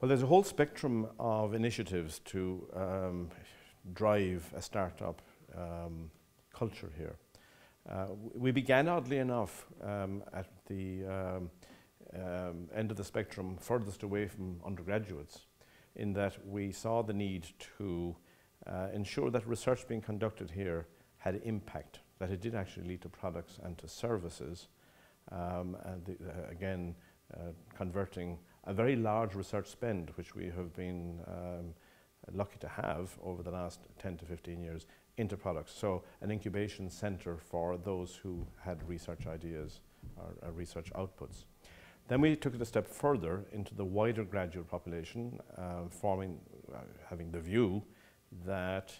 Well, there's a whole spectrum of initiatives to drive a startup culture here. We began, oddly enough, at the end of the spectrum furthest away from undergraduates, in that we saw the need to ensure that research being conducted here had impact, that it did actually lead to products and to services, again, converting a very large research spend, which we have been lucky to have over the last 10 to 15 years, into products. So an incubation center for those who had research ideas or research outputs. Then we took it a step further into the wider graduate population, having the view that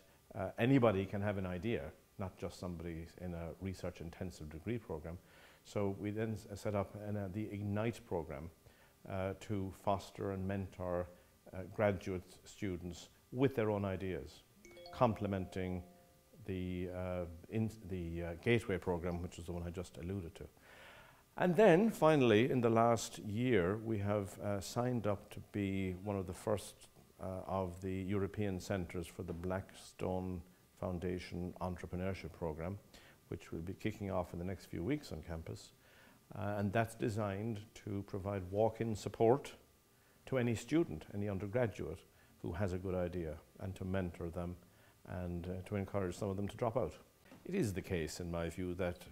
anybody can have an idea, not just somebody in a research intensive degree program. So we then set up the Ignite program to foster and mentor graduate students with their own ideas, complementing the Gateway program, which is the one I just alluded to. And then finally, in the last year, we have signed up to be one of the first of the European centres for the Blackstone Foundation Entrepreneurship Program, which will be kicking off in the next few weeks on campus. And that's designed to provide walk-in support to any student, any undergraduate who has a good idea, and to mentor them and to encourage some of them to drop out. It is the case, in my view, that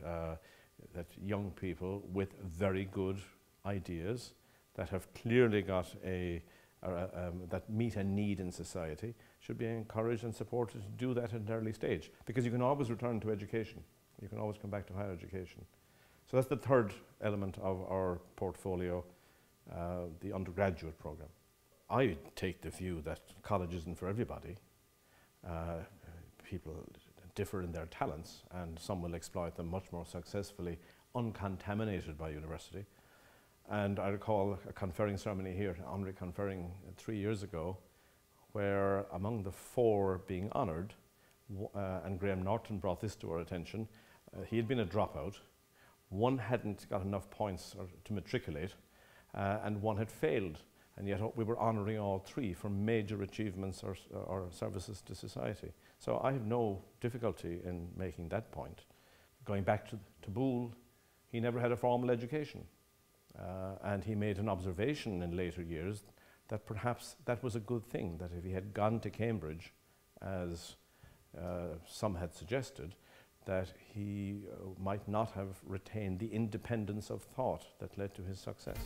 that young people with very good ideas that have clearly got that meet a need in society should be encouraged and supported to do that at an early stage, because you can always return to education. You can always come back to higher education. So that's the third element of our portfolio, the undergraduate program. I take the view that college isn't for everybody. People differ in their talents, and some will exploit them much more successfully, uncontaminated by university. And I recall a conferring ceremony here, honorary conferring 3 years ago, where among the 4 being honoured, and Graham Norton brought this to our attention, he had been a dropout, 1 hadn't got enough points to matriculate, and 1 had failed. And yet we were honouring all 3 for major achievements or services to society. So I have no difficulty in making that point. Going back to Boole, he never had a formal education. And he made an observation in later years that perhaps that was a good thing, that if he had gone to Cambridge, as some had suggested, that he might not have retained the independence of thought that led to his success.